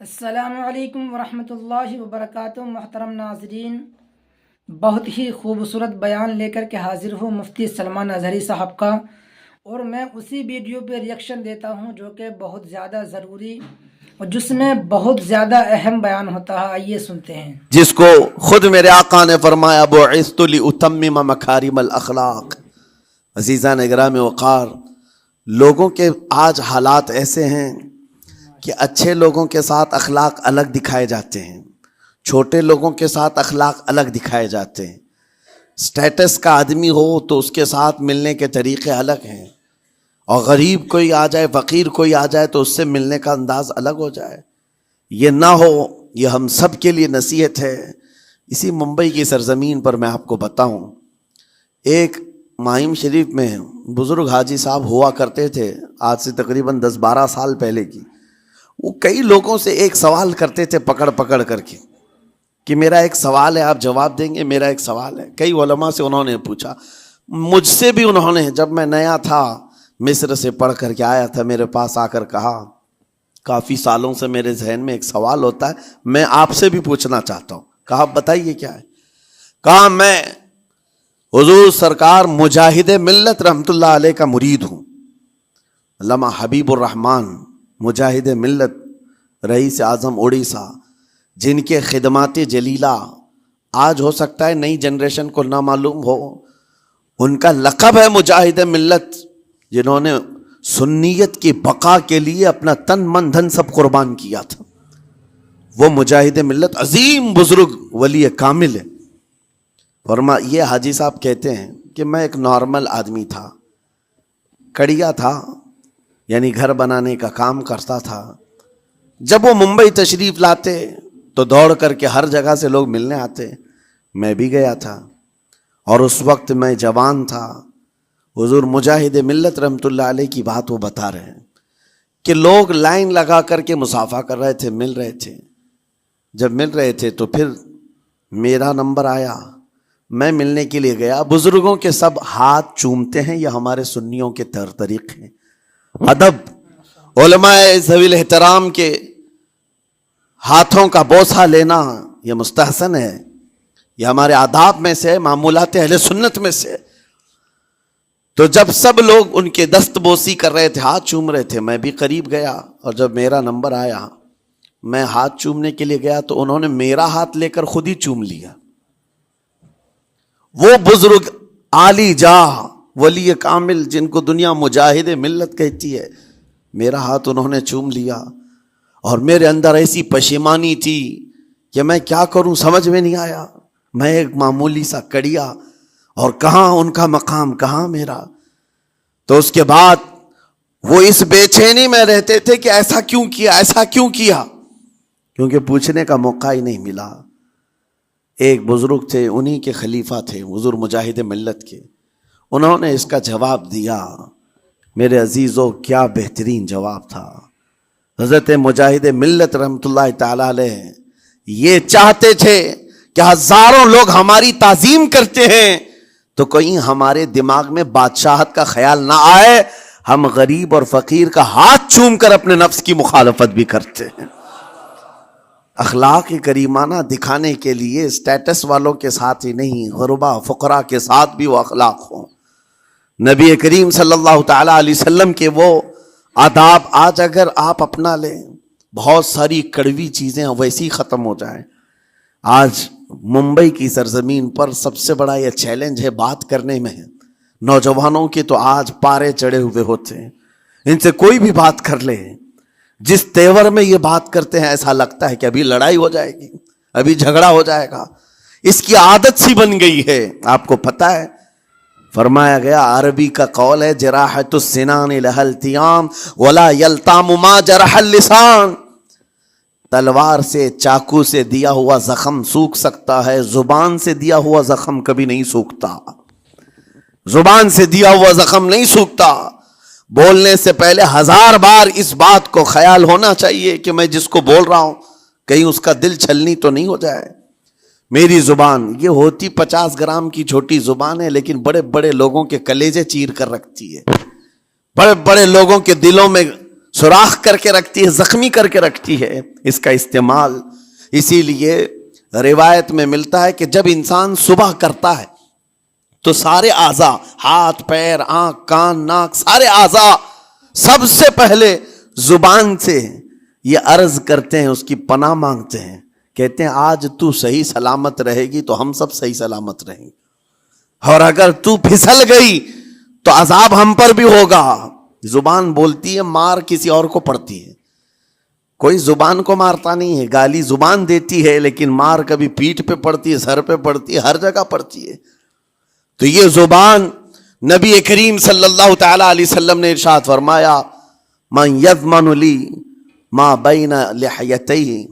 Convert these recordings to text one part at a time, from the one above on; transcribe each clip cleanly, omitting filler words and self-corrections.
السلام علیکم ورحمۃ اللہ وبرکاتہ۔ محترم ناظرین، بہت ہی خوبصورت بیان لے کر کے حاضر ہوں مفتی سلمان اظہری صاحب کا، اور میں اسی ویڈیو پہ ریئیکشن دیتا ہوں جو کہ بہت زیادہ ضروری اور جس میں بہت زیادہ اہم بیان ہوتا ہے۔ آئیے سنتے ہیں۔ جس کو خود میرے آقا نے فرمایا بعثت لأتمم مکارم الاخلاق۔ عزیزان اکرام وقار، لوگوں کے آج حالات ایسے ہیں کہ اچھے لوگوں کے ساتھ اخلاق الگ دکھائے جاتے ہیں، چھوٹے لوگوں کے ساتھ اخلاق الگ دکھائے جاتے ہیں۔ سٹیٹس کا آدمی ہو تو اس کے ساتھ ملنے کے طریقے الگ ہیں، اور غریب کوئی آ جائے، فقیر کوئی آ جائے تو اس سے ملنے کا انداز الگ ہو جائے۔ یہ نہ ہو، یہ ہم سب کے لیے نصیحت ہے۔ اسی ممبئی کی سرزمین پر میں آپ کو بتاؤں، ایک ماہم شریف میں بزرگ حاجی صاحب ہوا کرتے تھے، آج سے تقریباً 10-12 سال پہلے کی۔ وہ کئی لوگوں سے ایک سوال کرتے تھے پکڑ پکڑ کر کے کہ میرا ایک سوال ہے، آپ جواب دیں گے، میرا ایک سوال ہے۔ کئی علماء سے انہوں نے پوچھا، مجھ سے بھی انہوں نے، جب میں نیا تھا مصر سے پڑھ کر کے آیا تھا، میرے پاس آ کر کہا کافی سالوں سے میرے ذہن میں ایک سوال ہوتا ہے، میں آپ سے بھی پوچھنا چاہتا ہوں۔ کہا بتائیے کیا ہے؟ کہا میں حضور سرکار مجاہد ملت رحمت اللہ علیہ کا مرید ہوں۔ علامہ حبیب الرحمن مجاہد ملت، رئیس اعظم اڑیسہ، جن کے خدمات جلیلہ آج ہو سکتا ہے نئی جنریشن کو نہ معلوم ہو، ان کا لقب ہے مجاہد ملت، جنہوں نے سنیت کی بقا کے لیے اپنا تن من دھن سب قربان کیا تھا۔ وہ مجاہد ملت عظیم بزرگ ولی کامل ہے۔ یہ حاجی صاحب کہتے ہیں کہ میں ایک نارمل آدمی تھا، کڑیا تھا، یعنی گھر بنانے کا کام کرتا تھا۔ جب وہ ممبئی تشریف لاتے تو دوڑ کر کے ہر جگہ سے لوگ ملنے آتے، میں بھی گیا تھا، اور اس وقت میں جوان تھا۔ حضور مجاہد ملت رحمت اللہ علیہ کی بات وہ بتا رہے ہیں کہ لوگ لائن لگا کر کے مصافحہ کر رہے تھے، مل رہے تھے۔ جب مل رہے تھے تو پھر میرا نمبر آیا، میں ملنے کے لیے گیا۔ بزرگوں کے سب ہاتھ چومتے ہیں، یہ ہمارے سنیوں کے طور طریقے ہیں۔ ادب، علماء ذوی الاحترام کے ہاتھوں کا بوسہ لینا یہ مستحسن ہے، یہ ہمارے آداب میں سے، معمولات اہل سنت میں سے۔ تو جب سب لوگ ان کے دست بوسی کر رہے تھے، ہاتھ چوم رہے تھے، میں بھی قریب گیا، اور جب میرا نمبر آیا میں ہاتھ چومنے کے لیے گیا تو انہوں نے میرا ہاتھ لے کر خود ہی چوم لیا۔ وہ بزرگ عالی جاہ ولی کامل جن کو دنیا مجاہد ملت کہتی ہے، میرا ہاتھ انہوں نے چوم لیا، اور میرے اندر ایسی پشیمانی تھی کہ میں کیا کروں سمجھ میں نہیں آیا۔ میں ایک معمولی سا کڑیا، اور کہاں ان کا مقام، کہاں میرا۔ تو اس کے بعد وہ اس بے چینی میں رہتے تھے کہ ایسا کیوں کیا، ایسا کیوں کیا، کیونکہ پوچھنے کا موقع ہی نہیں ملا۔ ایک بزرگ تھے، انہی کے خلیفہ تھے حضور مجاہد ملت کے، انہوں نے اس کا جواب دیا۔ میرے عزیزو، کیا بہترین جواب تھا۔ حضرت مجاہد ملت رحمت اللہ تعالی علیہ یہ چاہتے تھے کہ ہزاروں لوگ ہماری تعظیم کرتے ہیں تو کہیں ہمارے دماغ میں بادشاہت کا خیال نہ آئے، ہم غریب اور فقیر کا ہاتھ چوم کر اپنے نفس کی مخالفت بھی کرتے ہیں۔ اخلاق کریمانہ دکھانے کے لیے اسٹیٹس والوں کے ساتھ ہی نہیں، غربا فقراء کے ساتھ بھی وہ اخلاق ہوں۔ نبی کریم صلی اللہ تعالی علیہ وسلم کے وہ آداب آج اگر آپ اپنا لیں، بہت ساری کڑوی چیزیں ویسی ختم ہو جائیں۔ آج ممبئی کی سرزمین پر سب سے بڑا یہ چیلنج ہے بات کرنے میں، نوجوانوں کے تو آج پارے چڑھے ہوئے ہوتے ہیں، ان سے کوئی بھی بات کر لے، جس تیور میں یہ بات کرتے ہیں ایسا لگتا ہے کہ ابھی لڑائی ہو جائے گی، ابھی جھگڑا ہو جائے گا۔ اس کی عادت سی بن گئی ہے۔ آپ کو پتہ ہے، فرمایا گیا عربی کا قول ہے جراحت السنان لها التیام ولا یلتام ما جرح اللسان۔ تلوار سے، چاقو سے دیا ہوا زخم سوکھ سکتا ہے، زبان سے دیا ہوا زخم کبھی نہیں سوکھتا، زبان سے دیا ہوا زخم نہیں سوکھتا۔ بولنے سے پہلے 1000 بار اس بات کو خیال ہونا چاہیے کہ میں جس کو بول رہا ہوں کہیں اس کا دل چھلنی تو نہیں ہو جائے۔ میری زبان یہ ہوتی 50 گرام کی چھوٹی زبان ہے، لیکن بڑے بڑے لوگوں کے کلیجے چیر کر رکھتی ہے، بڑے بڑے لوگوں کے دلوں میں سوراخ کر کے رکھتی ہے, زخمی کر کے رکھتی ہے اس کا استعمال. اسی لیے روایت میں ملتا ہے کہ جب انسان صبح کرتا ہے تو سارے اعضاء, ہاتھ پیر آنکھ کان ناک, سارے اعضاء سب سے پہلے زبان سے یہ عرض کرتے ہیں, اس کی پناہ مانگتے ہیں, کہتے ہیں آج تو صحیح سلامت رہے گی تو ہم سب صحیح سلامت رہیں گے, اور اگر تو پھسل گئی تو عذاب ہم پر بھی ہوگا. زبان بولتی ہے, مار کسی اور کو پڑتی ہے, کوئی زبان کو مارتا نہیں ہے. گالی زبان دیتی ہے لیکن مار کبھی پیٹھ پہ پڑتی ہے, سر پہ پڑتی ہے, ہر جگہ پڑتی ہے. تو یہ زبان نبی کریم صلی اللہ تعالی علیہ وسلم نے ارشاد فرمایا, من یضمن لی ما بین لحیتیہ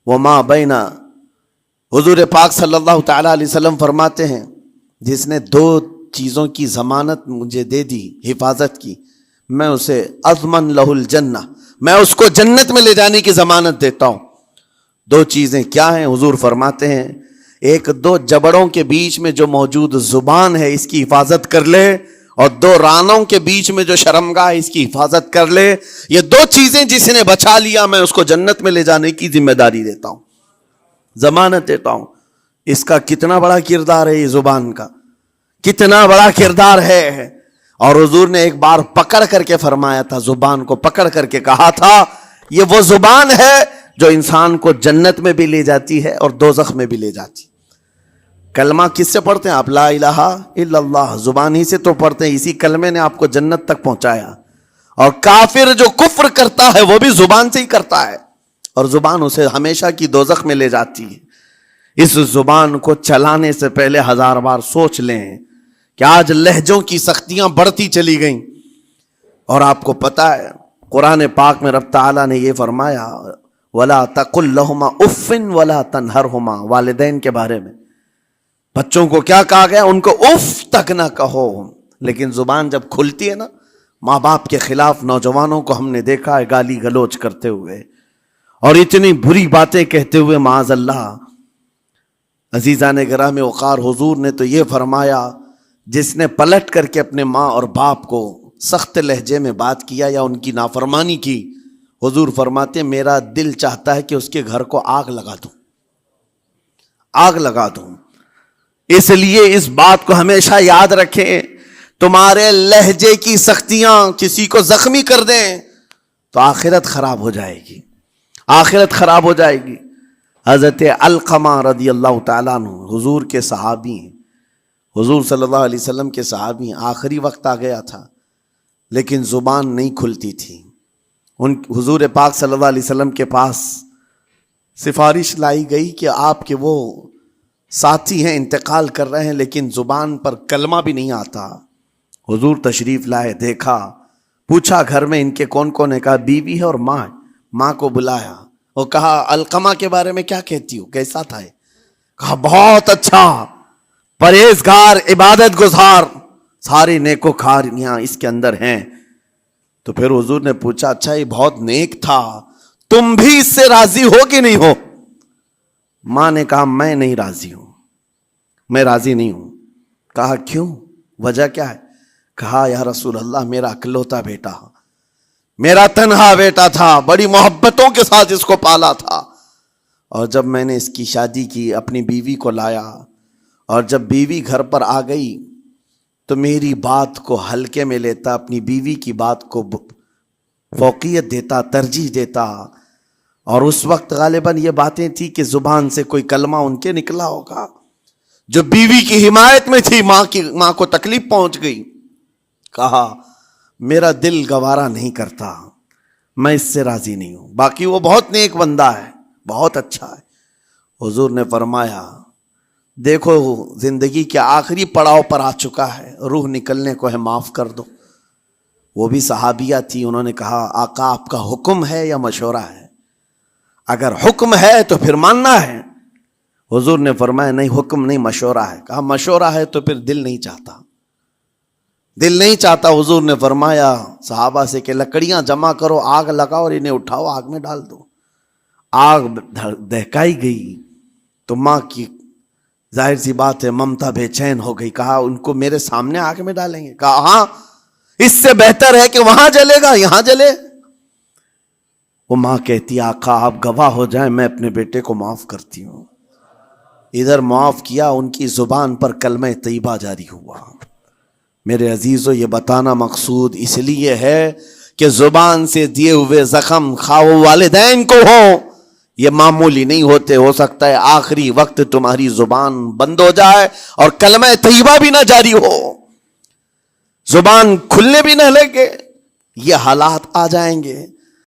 وما بین, حضور پاک صلی اللہ تعالی علیہ وسلم فرماتے ہیں جس نے 2 چیزوں کی ضمانت مجھے دے دی, حفاظت کی, میں اسے اضمن لہ الجنہ, میں اس کو جنت میں لے جانے کی ضمانت دیتا ہوں. 2 چیزیں کیا ہیں؟ حضور فرماتے ہیں, ایک 2 جبڑوں کے بیچ میں جو موجود زبان ہے اس کی حفاظت کر لے, اور 2 رانوں کے بیچ میں جو شرمگاہ ہے اس کی حفاظت کر لے. یہ 2 چیزیں جس نے بچا لیا میں اس کو جنت میں لے جانے کی ذمہ داری دیتا ہوں, ضمانت دیتا ہوں. اس کا کتنا بڑا کردار ہے, یہ زبان کا کتنا بڑا کردار ہے. اور حضور نے ایک بار پکڑ کر کے فرمایا تھا, زبان کو پکڑ کر کے کہا تھا یہ وہ زبان ہے جو انسان کو جنت میں بھی لے جاتی ہے اور دوزخ میں بھی لے جاتی. کلمہ کس سے پڑھتے ہیں آپ؟ لا الہ الا اللہ, زبان ہی سے تو پڑھتے ہیں, اسی کلمے نے آپ کو جنت تک پہنچایا. اور کافر جو کفر کرتا ہے وہ بھی زبان سے ہی کرتا ہے, اور زبان اسے ہمیشہ کی دوزخ میں لے جاتی ہے. اس زبان کو چلانے سے پہلے 1000 بار سوچ لیں کہ آج لہجوں کی سختیاں بڑھتی چلی گئیں. اور آپ کو پتہ ہے قرآن پاک میں رب تعالیٰ نے یہ فرمایا, وَلَا تَقُلْ لَهُمَا اُفٍّ وَلَا تَنْهَرْهُمَا, والدین کے بارے میں بچوں کو کیا کہا گیا؟ ان کو اف تک نہ کہو. لیکن زبان جب کھلتی ہے نا, ماں باپ کے خلاف نوجوانوں کو ہم نے دیکھا ہے گالی گلوچ کرتے ہوئے اور اتنی بری باتیں کہتے ہوئے, معاذ اللہ. عزیزان گرام وقار, حضور نے تو یہ فرمایا جس نے پلٹ کر کے اپنے ماں اور باپ کو سخت لہجے میں بات کیا یا ان کی نافرمانی کی, حضور فرماتے میرا دل چاہتا ہے کہ اس کے گھر کو آگ لگا دوں, آگ لگا دوں. اس لیے اس بات کو ہمیشہ یاد رکھیں, تمہارے لہجے کی سختیاں کسی کو زخمی کر دیں تو آخرت خراب ہو جائے گی, آخرت خراب ہو جائے گی. حضرت علقمہ رضی اللہ تعالیٰ عنہ حضور کے صحابی ہیں, حضور صلی اللہ علیہ وسلم کے صحابی ہیں. آخری وقت آ گیا تھا لیکن زبان نہیں کھلتی تھی. حضور پاک صلی اللہ علیہ وسلم کے پاس سفارش لائی گئی کہ آپ کے وہ ساتھی ہیں انتقال کر رہے ہیں لیکن زبان پر کلمہ بھی نہیں آتا. حضور تشریف لائے, دیکھا, پوچھا گھر میں ان کے کون کون ہے؟ کہا بیوی ہے اور ماں ہے. ماں کو بلایا اور کہا علقمہ کے بارے میں کیا کہتی ہو, کیسا تھا؟ کہا بہت اچھا, پرہیزگار, عبادت گزار, ساری نیکوکاریاں اس کے اندر ہیں. تو پھر حضور نے پوچھا اچھا یہ بہت نیک تھا, تم بھی اس سے راضی ہو کہ نہیں ہو؟ ماں نے کہا میں نہیں راضی ہوں, میں راضی نہیں ہوں. کہا کیوں, وجہ کیا ہے؟ کہا یا رسول اللہ میرا اکلوتا بیٹا, میرا تنہا بیٹا تھا, بڑی محبتوں کے ساتھ اس کو پالا تھا, اور جب میں نے اس کی شادی کی اپنی بیوی کو لایا, اور جب بیوی گھر پر آ گئی تو میری بات کو ہلکے میں لیتا, اپنی بیوی کی بات کو فوقیت دیتا, ترجیح دیتا. اور اس وقت غالباً یہ باتیں تھی کہ زبان سے کوئی کلمہ ان کے نکلا ہوگا جو بیوی کی حمایت میں تھی, ماں کو تکلیف پہنچ گئی. کہا میرا دل گوارا نہیں کرتا, میں اس سے راضی نہیں ہوں, باقی وہ بہت نیک بندہ ہے, بہت اچھا ہے. حضور نے فرمایا دیکھو زندگی کے آخری پڑاؤ پر آ چکا ہے, روح نکلنے کو ہے, معاف کر دو. وہ بھی صحابیہ تھی, انہوں نے کہا آقا آپ کا حکم ہے یا مشورہ ہے؟ اگر حکم ہے تو پھر ماننا ہے. حضور نے فرمایا نہیں حکم نہیں مشورہ ہے. کہا مشورہ ہے تو پھر دل نہیں چاہتا, دل نہیں چاہتا. حضور نے فرمایا صحابہ سے کہ لکڑیاں جمع کرو, آگ لگاؤ اور انہیں اٹھاؤ آگ میں ڈال دو. آگ دہکائی گئی تو ماں کی ظاہر سی بات ہے ممتا بے چین ہو گئی. کہا ان کو میرے سامنے آگ میں ڈالیں گے؟ کہا ہاں, اس سے بہتر ہے کہ وہاں جلے گا یہاں جلے. وہ ماں کہتی آقا آپ گواہ ہو جائیں میں اپنے بیٹے کو معاف کرتی ہوں. ادھر معاف کیا, ان کی زبان پر کلمہ طیبہ جاری ہوا. میرے عزیزو یہ بتانا مقصود اس لیے ہے کہ زبان سے دیے ہوئے زخم خواہ والدین کو ہو, یہ معمولی نہیں ہوتے. ہو سکتا ہے آخری وقت تمہاری زبان بند ہو جائے اور کلمہ طیبہ بھی نہ جاری ہو, زبان کھلنے بھی نہ لگے, یہ حالات آ جائیں گے.